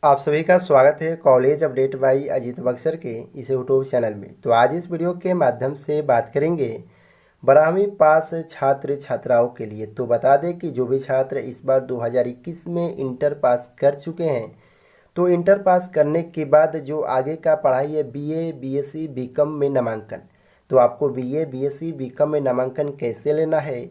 आप सभी का स्वागत है college update by Ajit Buxar के इस यूट्यूब चैनल में। तो आज इस वीडियो के माध्यम से बात करेंगे 12वीं पास छात्र छात्राओं के लिए। तो बता दें कि जो भी छात्र इस बार 2021 में इंटर पास कर चुके हैं, तो इंटर पास करने के बाद जो आगे का पढ़ाई है बीए, बीएससी, बीकॉम में नामांकन, तो आपको बीए, बीएससी, बीकॉम में नामांकन कैसे लेना है,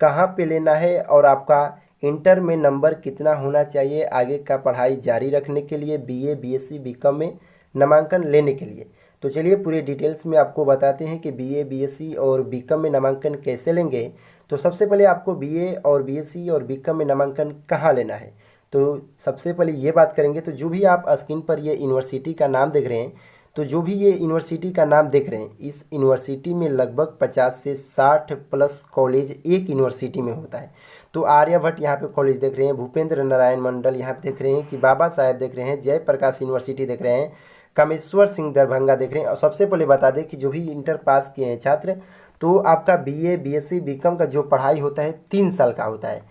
कहाँ पे लेना है और आपका इंटर में नंबर कितना होना चाहिए आगे का पढ़ाई जारी रखने के लिए बीए, बीएससी, बीकॉम में नामांकन लेने के लिए। तो चलिए पूरे डिटेल्स में आपको बताते हैं कि बीए, बीएससी और बीकॉम में नामांकन कैसे लेंगे। तो सबसे पहले आपको बीए और बीएससी और बीकॉम में नामांकन कहाँ लेना है, तो सबसे पहले ये बात करेंगे। तो जो भी आप स्क्रीन पर ये यूनिवर्सिटी का नाम देख रहे हैं, तो जो भी ये यूनिवर्सिटी का नाम देख रहे हैं, इस यूनिवर्सिटी में लगभग 50 से 60 प्लस कॉलेज एक यूनिवर्सिटी में होता है। तो आर्यभट्ट यहाँ पे कॉलेज देख रहे हैं, भूपेंद्र नारायण मंडल यहाँ पे देख रहे हैं, कि बाबा साहेब देख रहे हैं, जयप्रकाश यूनिवर्सिटी देख रहे हैं, कामेश्वर सिंह दरभंगा देख रहे हैं। और सबसे पहले बता दें कि जो भी इंटर पास किए हैं छात्र, तो आपका बीए, बीएससी, बीकॉम का जो पढ़ाई होता है 3 साल का होता है,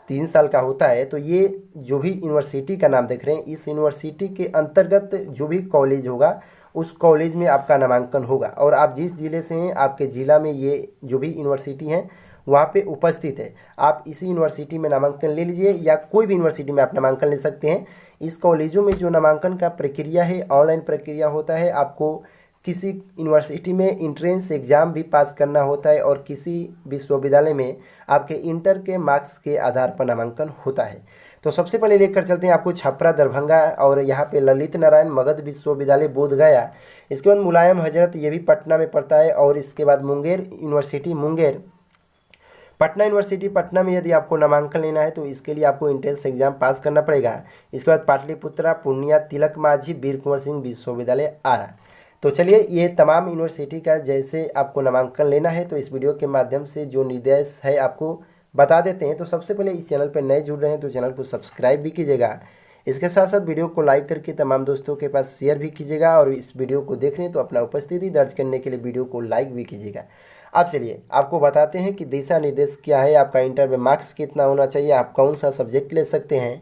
3 साल का होता है। तो ये जो भी यूनिवर्सिटी का नाम देख रहे हैं, इस यूनिवर्सिटी के अंतर्गत जो भी कॉलेज होगा उस कॉलेज में आपका नामांकन होगा। और आप जिस ज़िले से हैं, आपके ज़िला में ये जो भी यूनिवर्सिटी हैं वहाँ पे उपस्थित है, आप इसी यूनिवर्सिटी में नामांकन ले लीजिए या कोई भी यूनिवर्सिटी में आप नामांकन ले सकते हैं। इस कॉलेजों में जो नामांकन का प्रक्रिया है ऑनलाइन प्रक्रिया होता है। आपको किसी यूनिवर्सिटी में इंट्रेंस एग्ज़ाम भी पास करना होता है और किसी विश्वविद्यालय में आपके इंटर के मार्क्स के आधार पर नामांकन होता है। तो सबसे पहले लेकर चलते हैं आपको छपरा दरभंगा, और यहाँ पे ललित नारायण मगध विश्वविद्यालय बोध गया। इसके बाद मुलायम हजरत, ये भी पटना में पड़ता है। और इसके बाद मुंगेर यूनिवर्सिटी मुंगेर, पटना यूनिवर्सिटी पटना में यदि आपको नामांकन लेना है तो इसके लिए आपको एंट्रेंस एग्जाम पास करना पड़ेगा। इसके बाद पाटलिपुत्रा, पूर्णिया, तिलक माझी, वीर कुंवर सिंह विश्वविद्यालय आरा। तो चलिए ये तमाम यूनिवर्सिटी का जैसे आपको नामांकन लेना है तो इस वीडियो के माध्यम से जो निर्देश है आपको बता देते हैं। तो सबसे पहले इस चैनल पर नए जुड़ रहे हैं तो चैनल को सब्सक्राइब भी कीजिएगा। इसके साथ साथ वीडियो को लाइक करके तमाम दोस्तों के पास शेयर भी कीजिएगा, और इस वीडियो को देख रहे हैं तो अपना उपस्थिति दर्ज करने के लिए वीडियो को लाइक भी कीजिएगा। अब चलिए आपको बताते हैं कि दिशा निर्देश क्या है, आपका इंटर में मार्क्स कितना होना चाहिए, आप कौन सा सब्जेक्ट ले सकते हैं।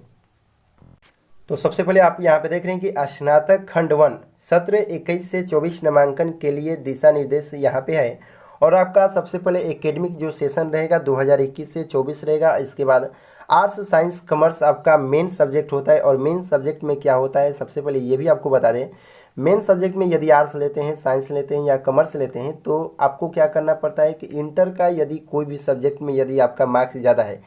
तो सबसे पहले आप यहाँ पे देख रहे हैं कि स्नातक खंड 1 सत्र 21 से 24 नामांकन के लिए दिशा निर्देश यहाँ पे है। और आपका सबसे पहले एकेडमिक जो सेशन रहेगा 2021 से 24 रहेगा। इसके बाद आर्ट्स, साइंस, कॉमर्स आपका मेन सब्जेक्ट होता है। और मेन सब्जेक्ट में क्या होता है, सबसे पहले ये भी आपको बता दें, मेन सब्जेक्ट में यदि आर्ट्स लेते हैं, साइंस लेते हैं या कॉमर्स लेते हैं, तो आपको क्या करना पड़ता है कि इंटर का यदि कोई भी सब्जेक्ट में यदि आपका मार्क्स ज़्यादा है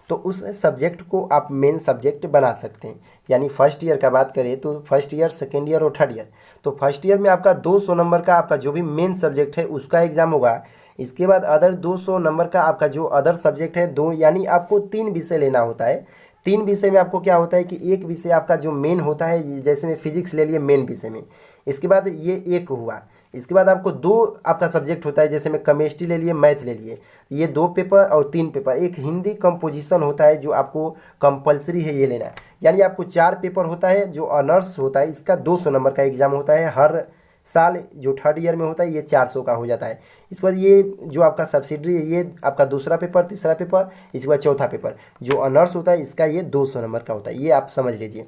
तो उस सब्जेक्ट को आप मेन सब्जेक्ट बना सकते हैं। यानी फर्स्ट ईयर का बात करें तो फर्स्ट ईयर, सेकेंड ईयर और थर्ड ईयर, तो फर्स्ट ईयर में आपका 200 नंबर का आपका जो भी मेन सब्जेक्ट है उसका एग्ज़ाम होगा। इसके बाद अदर 200 नंबर का आपका जो अदर सब्जेक्ट है दो, यानी आपको 3 विषय लेना होता है। 3 विषय में आपको क्या होता है कि एक विषय आपका जो मेन होता है, जैसे में फिजिक्स ले लिए मेन विषय में, इसके बाद ये एक हुआ। इसके बाद आपको 2 आपका सब्जेक्ट होता है, जैसे में केमिस्ट्री ले लिए, मैथ ले लिए, ये 2 पेपर और 3 पेपर। एक हिंदी कंपोजिशन होता है जो आपको कंपलसरी है ये लेना। यानी आपको 4 पेपर होता है। जो ऑनर्स होता है इसका 200 नंबर का एग्ज़ाम होता है हर साल। जो थर्ड ईयर में होता है ये 400 का हो जाता है। इसके बाद ये जो आपका सब्सिडरी है ये आपका दूसरा पेपर, तीसरा पेपर, इसके बाद चौथा पेपर जो ऑनर्स होता है इसका ये 200 नंबर का होता है। ये आप समझ लीजिए,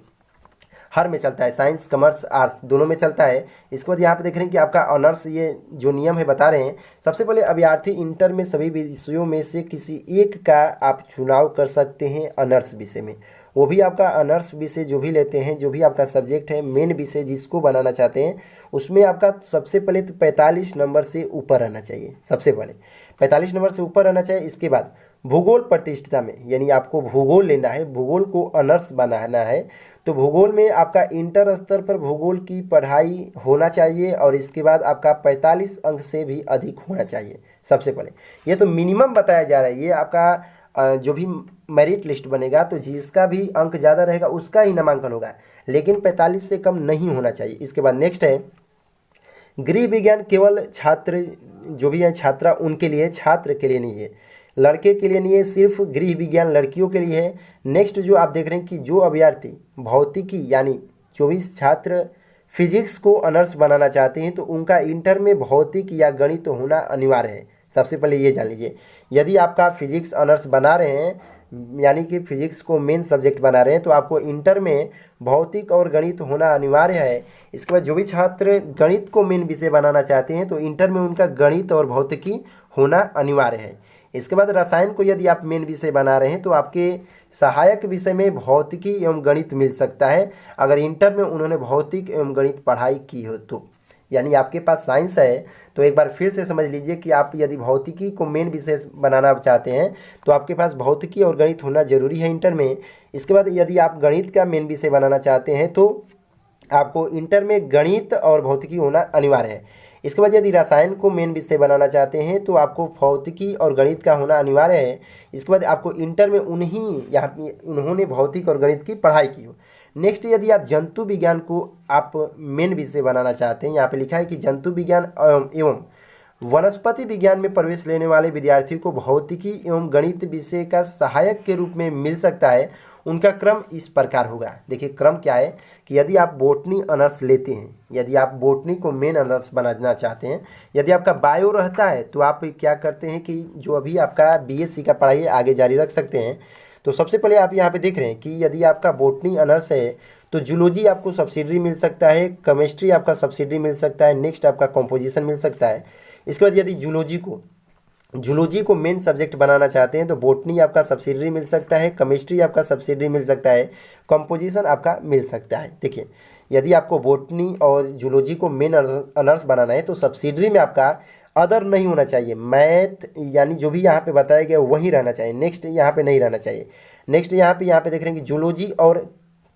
हर में चलता है, साइंस, कॉमर्स, आर्ट्स दोनों में चलता है। इसके बाद यहाँ पे देख रहे हैं कि आपका ऑनर्स, ये जो नियम है बता रहे हैं। सबसे पहले अभ्यर्थी इंटर में सभी विषयों में से किसी एक का आप चुनाव कर सकते हैं ऑनर्स विषय में। वो भी आपका ऑनर्स विषय जो भी लेते हैं, जो भी आपका सब्जेक्ट है, मेन विषय जिसको बनाना चाहते हैं, उसमें आपका सबसे पहले तो 45 नंबर से ऊपर रहना चाहिए। सबसे पहले 45 नंबर से ऊपर रहना चाहिए। इसके बाद भूगोल प्रतिष्ठिता में, यानी आपको भूगोल लेना है, भूगोल को ऑनर्स बनाना है, तो भूगोल में आपका इंटर स्तर पर भूगोल की पढ़ाई होना चाहिए। और इसके बाद आपका 45 अंक से भी अधिक होना चाहिए। सबसे पहले ये तो मिनिमम बताया जा रहा है। ये आपका जो भी मेरिट लिस्ट बनेगा तो जिसका भी अंक ज़्यादा रहेगा उसका ही नामांकन होगा, लेकिन 45 से कम नहीं होना चाहिए। इसके बाद नेक्स्ट है गृह विज्ञान, केवल छात्र जो भी हैं छात्रा उनके लिए, छात्र के लिए नहीं है, लड़के के लिए नहीं है, सिर्फ गृह विज्ञान लड़कियों के लिए है। नेक्स्ट जो आप देख रहे हैं कि जो अभ्यर्थी भौतिकी, यानी 24 छात्र फिजिक्स को ऑनर्स बनाना चाहते हैं तो उनका इंटर में भौतिक या गणित होना अनिवार्य है। सबसे पहले ये जान लीजिए, यदि आपका फिजिक्स ऑनर्स बना रहे हैं यानी कि फिजिक्स को मेन सब्जेक्ट बना रहे हैं तो आपको इंटर में भौतिक और गणित होना अनिवार्य है। इसके बाद जो भी छात्र गणित को मेन विषय बनाना चाहते हैं तो इंटर में उनका गणित और भौतिकी होना अनिवार्य है। इसके बाद रसायन को यदि आप मेन विषय बना रहे हैं तो आपके सहायक विषय में भौतिकी एवं गणित मिल सकता है, अगर इंटर में उन्होंने भौतिक एवं गणित पढ़ाई की हो तो। यानी आपके पास साइंस है तो एक बार फिर से समझ लीजिए कि आप यदि भौतिकी को मेन विषय बनाना चाहते हैं तो आपके पास भौतिकी और गणित होना जरूरी है इंटर में। इसके बाद यदि आप गणित का मेन विषय बनाना चाहते हैं तो आपको इंटर में गणित और भौतिकी होना अनिवार्य है। इसके बाद यदि रसायन को मेन विषय बनाना चाहते हैं तो आपको भौतिकी और गणित का होना अनिवार्य है। इसके बाद आपको इंटर में उन्होंने भौतिक और गणित की पढ़ाई की हो। नेक्स्ट, यदि आप जंतु विज्ञान को आप मेन विषय बनाना चाहते हैं, यहाँ पे लिखा है कि जंतु विज्ञान एवं वनस्पति विज्ञान में प्रवेश लेने वाले विद्यार्थियों को भौतिकी एवं गणित विषय का सहायक के रूप में मिल सकता है। उनका क्रम इस प्रकार होगा। देखिए क्रम क्या है कि यदि आप बोटनी ऑनर्स लेते हैं, यदि आप बोटनी को मेन ऑनर्स बनाना चाहते हैं, यदि आपका बायो रहता है तो आप क्या करते हैं कि जो अभी आपका बीएससी का पढ़ाई आगे जारी रख सकते हैं। तो सबसे पहले आप यहाँ पे देख रहे हैं कि यदि आपका बोटनी ऑनर्स है तो जूलॉजी आपको सब्सिडी मिल सकता है, केमिस्ट्री आपका सब्सिडी मिल सकता है, नेक्स्ट आपका कंपोजिशन मिल सकता है। इसके बाद यदि जूलॉजी को मेन सब्जेक्ट बनाना चाहते हैं तो बोटनी आपका सब्सिडी मिल सकता है, केमिस्ट्री आपका सब्सिडी मिल सकता है, कंपोजिशन आपका मिल सकता है। देखिए यदि आपको बोटनी और जूलॉजी को मेन ऑनर्स बनाना है तो सब्सिडरी में आपका अदर नहीं होना चाहिए, मैथ यानी जो भी यहाँ पे बताया गया वही रहना चाहिए, नेक्स्ट यहाँ पे नहीं रहना चाहिए। नेक्स्ट यहाँ पे देख रहे हैं कि जूलॉजी और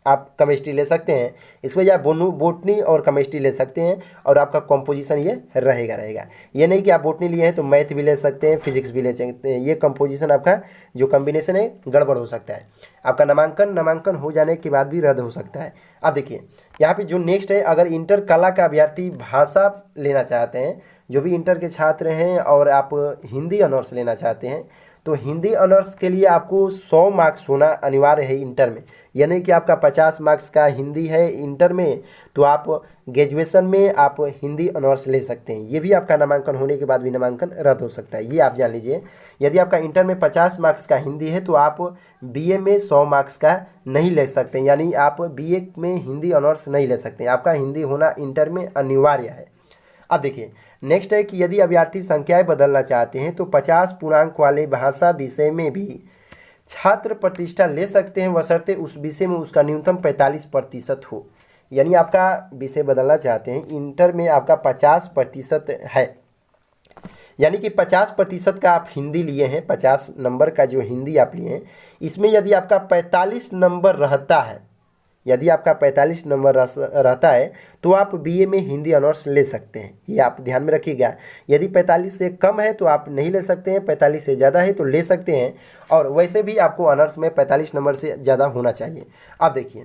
आप केमिस्ट्री ले सकते हैं, इसके वजह आप बोटनी और केमिस्ट्री ले सकते हैं और आपका कंपोजिशन ये रहेगा। ये नहीं कि आप बोटनी लिए हैं तो मैथ भी ले सकते हैं, फिजिक्स भी ले सकते हैं, ये कंपोजिशन आपका जो कॉम्बिनेशन है गड़बड़ हो सकता है। आपका नामांकन हो जाने के बाद भी रद्द हो सकता है। अब देखिए यहाँ पे जो नेक्स्ट है, अगर इंटर कला का अभ्यर्थी भाषा लेना चाहते हैं, जो भी इंटर के छात्र हैं और आप हिंदी ऑनर्स लेना चाहते हैं तो हिंदी ऑनर्स के लिए आपको 100 मार्क्स होना अनिवार्य है इंटर में। यानी कि आपका 50 मार्क्स का हिंदी है इंटर में तो आप ग्रेजुएशन में आप हिंदी ऑनर्स ले सकते हैं। ये भी आपका नामांकन होने के बाद भी नामांकन रद्द हो सकता है, ये आप जान लीजिए। यदि आपका इंटर में 50 मार्क्स का हिंदी है तो आप बीए में 100 मार्क्स का नहीं ले सकते, यानी आप बीए में हिंदी ऑनर्स नहीं ले सकते, आपका हिंदी होना इंटर में अनिवार्य है। अब देखिए नेक्स्ट है कि यदि अभ्यर्थी संख्याएं बदलना चाहते हैं तो 50 पूर्णांक वाले भाषा विषय में भी छात्र प्रतिष्ठा ले सकते हैं, बशर्ते उस विषय में उसका न्यूनतम 45% हो। यानी आपका विषय बदलना चाहते हैं, इंटर में आपका 50% है, यानी कि 50% का आप हिंदी लिए हैं, 50 नंबर का जो हिंदी आप लिए हैं, इसमें यदि आपका 45 नंबर रहता है, यदि आपका 45 नंबर रहता है तो आप बीए में हिंदी ऑनर्स ले सकते हैं, ये आप ध्यान में रखिएगा। यदि 45 से कम है तो आप नहीं ले सकते हैं, 45 से ज़्यादा है तो ले सकते हैं, और वैसे भी आपको ऑनर्स में 45 नंबर से ज़्यादा होना चाहिए। अब देखिए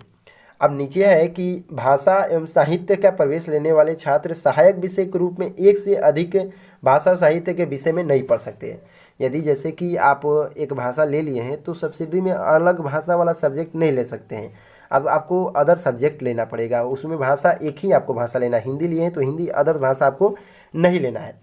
अब नीचे है कि भाषा एवं साहित्य का प्रवेश लेने वाले छात्र सहायक विषय के रूप में एक से अधिक भाषा साहित्य के विषय में नहीं पढ़ सकते हैं। यदि जैसे कि आप एक भाषा ले लिए हैं तो सब्सिडी में अलग भाषा वाला सब्जेक्ट नहीं ले सकते हैं, अब आपको अदर सब्जेक्ट लेना पड़ेगा, उसमें भाषा एक ही आपको भाषा लेना है। हिंदी लिए हैं तो हिंदी, अदर भाषा आपको नहीं लेना है।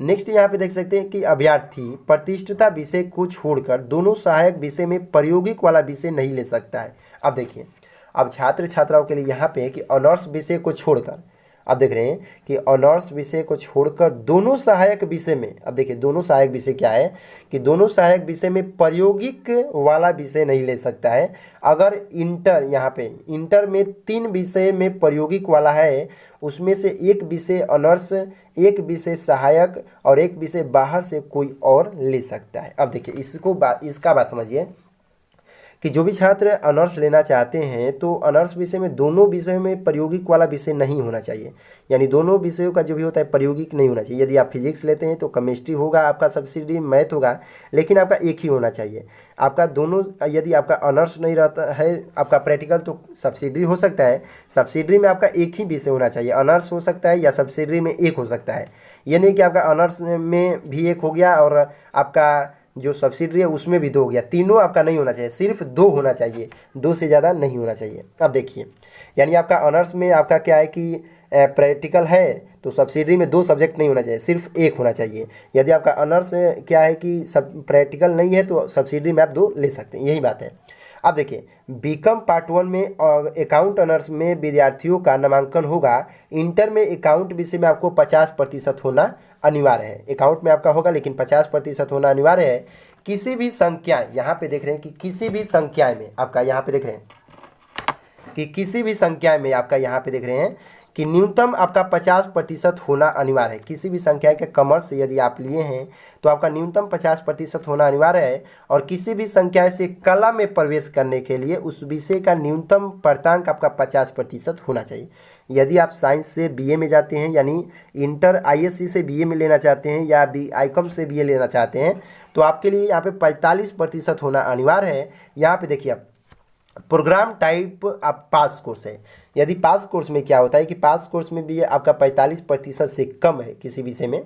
नेक्स्ट यहाँ पे देख सकते हैं कि अभ्यर्थी प्रतिष्ठिता विषय को छोड़कर दोनों सहायक विषय में प्रायोगिक वाला विषय नहीं ले सकता है। अब देखिए अब छात्र छात्राओं के लिए यहाँ पे कि ऑनर्स विषय को छोड़कर, अब देख रहे हैं कि ऑनर्स विषय को छोड़कर दोनों सहायक विषय में, अब देखिए दोनों सहायक विषय क्या है कि दोनों सहायक विषय में प्रायोगिक वाला विषय नहीं ले सकता है। अगर इंटर, यहाँ पे इंटर में 3 विषय में प्रायोगिक वाला है, उसमें से एक विषय ऑनर्स, एक विषय सहायक और एक विषय बाहर से कोई और ले सकता है। अब देखिए इसका बात समझिए कि जो भी छात्र ऑनर्स लेना चाहते हैं तो ऑनर्स विषय में दोनों विषयों में प्रायोगिक वाला विषय नहीं होना चाहिए, यानी दोनों विषयों का जो भी होता है प्रायोगिक नहीं होना चाहिए। यदि आप फिजिक्स लेते हैं तो केमिस्ट्री होगा आपका सब्सिडी, मैथ होगा, लेकिन आपका एक ही होना चाहिए। आपका दोनों, यदि आपका ऑनर्स नहीं रहता है आपका प्रैक्टिकल तो सब्सिडी हो सकता है, सब्सिडी में आपका एक ही विषय होना चाहिए, ऑनर्स हो सकता है या सब्सिडी में एक हो सकता है। ये नहीं कि आपका ऑनर्स में भी एक हो गया और आपका जो सब्सिडरी है उसमें भी 2 हो गया, तीनों आपका नहीं होना चाहिए, सिर्फ 2 होना चाहिए, 2 से ज़्यादा नहीं होना चाहिए। अब देखिए, यानी आपका ऑनर्स में आपका क्या है कि प्रैक्टिकल है तो सब्सिडरी में 2 सब्जेक्ट नहीं होना चाहिए, सिर्फ 1 होना चाहिए। यदि आपका ऑनर्स क्या है कि सब प्रैक्टिकल नहीं है तो सब्सिडरी में आप 2 ले सकते हैं, यही बात है। अब देखिए, बीकॉम पार्ट 1 में अकाउंट ऑनर्स में विद्यार्थियों का नामांकन होगा। इंटर में अकाउंट विषय में आपको 50% होना अनिवार्य है। अकाउंट में आपका होगा लेकिन 50% होना अनिवार्य है। किसी भी संख्या, यहाँ पे देख रहे हैं कि किसी भी संख्या में आपका, यहाँ पे देख रहे हैं कि किसी भी संख्या में आपका, यहाँ पे देख रहे हैं कि न्यूनतम आपका 50% होना अनिवार्य है। किसी भी संख्या के कॉमर्स से यदि आप लिए हैं तो आपका न्यूनतम 50% होना अनिवार्य है। और किसी भी संख्या से कला में प्रवेश करने के लिए उस विषय का न्यूनतम प्राप्तांक आपका 50% होना चाहिए। यदि आप साइंस से बीए में जाते हैं, यानी इंटर आईएससी से बीए में लेना चाहते हैं या आईकॉम से बीए लेना चाहते हैं, तो आपके लिए यहाँ पे 45% होना अनिवार्य है। यहाँ पे देखिए, आप प्रोग्राम टाइप आप पास कोर्स है। यदि पास कोर्स में क्या होता है कि पास कोर्स में भी आपका 45% से कम है किसी विषय में,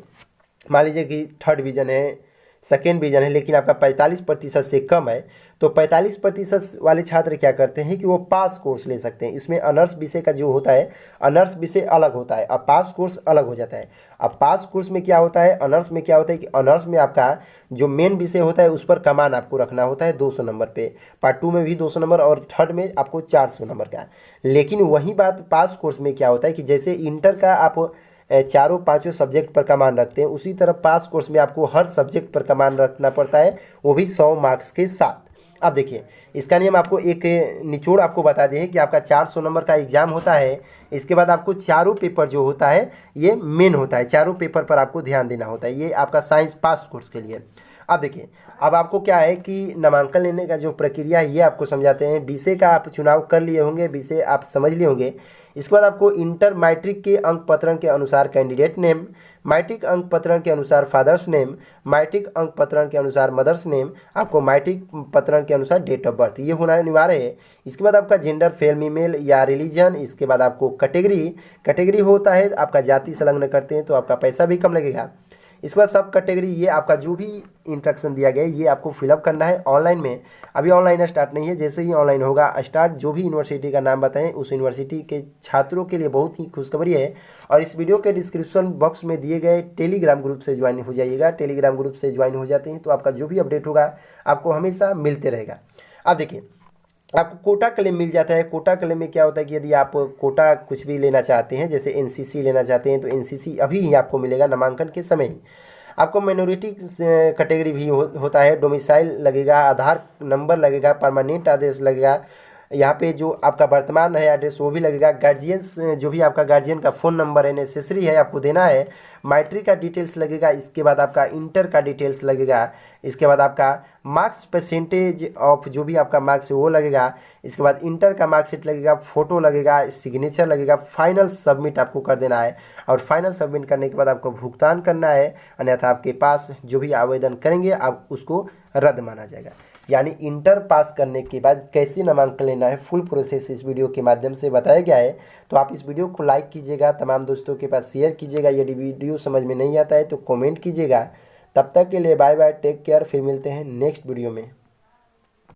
मान लीजिए कि 3rd डिवीजन है, 2nd डिवीजन है, लेकिन आपका 45% से कम है, तो 45% वाले छात्र क्या करते हैं कि वो पास कोर्स ले सकते हैं। इसमें ऑनर्स विषय का जो होता है, ऑनर्स विषय अलग होता है, अब पास कोर्स अलग हो जाता है। अब पास कोर्स में क्या होता है, ऑनर्स में क्या होता है कि ऑनर्स में आपका जो मेन विषय होता है उस पर कमान आपको रखना होता है 200 नंबर पे, पार्ट 2 में भी 200 नंबर और 3rd में आपको 400 नंबर का। लेकिन वही बात पास कोर्स में क्या होता है कि जैसे इंटर का आप चारों पांचों सब्जेक्ट पर कमान रखते हैं, उसी तरह पास कोर्स में आपको हर सब्जेक्ट पर कमान रखना पड़ता है, वो भी 100 मार्क्स के साथ। अब देखिए, इसका नियम आपको एक निचोड़ आपको बता दें कि आपका 400 नंबर का एग्जाम होता है। इसके बाद आपको चारों पेपर जो होता है ये मेन होता है, चारों पेपर पर आपको ध्यान देना होता है। ये आपका साइंस पास कोर्स के लिए। अब देखिए, अब आपको क्या है कि नामांकन लेने का जो प्रक्रिया है ये आपको समझाते हैं। विषय का आप चुनाव कर लिए होंगे, विषय आप समझ लिए होंगे। इसके बाद आपको इंटर मैट्रिक के अंक पत्रन के अनुसार कैंडिडेट नेम, मैट्रिक अंक पत्रन के अनुसार फादर्स नेम, मैट्रिक अंक पत्रन के अनुसार मदर्स नेम, आपको मैट्रिक पत्रन के अनुसार डेट ऑफ बर्थ, ये होना अनिवार्य है। इसके बाद आपका जेंडर फेल फीमेल या रिलीजन। इसके बाद आपको कैटेगरी होता है, आपका जाति संलग्न करते हैं तो आपका पैसा भी कम लगेगा। इसके बाद सब कैटेगरी, ये आपका जो भी इंस्ट्रक्शन दिया गया है ये आपको फिलअप करना है ऑनलाइन में। अभी ऑनलाइन स्टार्ट नहीं है, जैसे ही ऑनलाइन होगा स्टार्ट, जो भी यूनिवर्सिटी का नाम बताएं उस यूनिवर्सिटी के छात्रों के लिए बहुत ही खुशखबरी है। और इस वीडियो के डिस्क्रिप्शन बॉक्स में दिए गए टेलीग्राम ग्रुप से ज्वाइन हो जाइएगा। टेलीग्राम ग्रुप से ज्वाइन हो जाते हैं तो आपका जो भी अपडेट होगा आपको हमेशा मिलते रहेगा। अब देखिए, आपको कोटा क्लेम मिल जाता है। कोटा क्लेम में क्या होता है कि यदि आप कोटा कुछ भी लेना चाहते हैं, जैसे एनसीसी लेना चाहते हैं तो एनसीसी अभी ही आपको मिलेगा नामांकन के समय ही। आपको माइनॉरिटी कैटेगरी भी होता है। डोमिसाइल लगेगा, आधार नंबर लगेगा, परमानेंट एड्रेस लगेगा, यहाँ पे जो आपका वर्तमान है एड्रेस वो भी लगेगा। गार्जियंस, जो भी आपका गार्जियन का फ़ोन नंबर है नेसेसरी है आपको देना है। मैट्रिक का डिटेल्स लगेगा। इसके बाद आपका इंटर का डिटेल्स लगेगा। इसके बाद आपका मार्क्स परसेंटेज ऑफ जो भी आपका मार्क्स है वो लगेगा। इसके बाद इंटर का मार्कशीट लगेगा, फ़ोटो लगेगा, सिग्नेचर लगेगा। फाइनल सबमिट आपको कर देना है और फाइनल सबमिट करने के बाद आपको भुगतान करना है, अन्यथा आपके पास जो भी आवेदन करेंगे आप उसको रद्द माना जाएगा। यानी इंटर पास करने के बाद कैसे नामांकन लेना है, फुल प्रोसेस इस वीडियो के माध्यम से बताया गया है। तो आप इस वीडियो को लाइक कीजिएगा, तमाम दोस्तों के पास शेयर कीजिएगा। यदि वीडियो समझ में नहीं आता है तो कमेंट कीजिएगा। तब तक के लिए बाय बाय, टेक केयर। फिर मिलते हैं नेक्स्ट वीडियो में।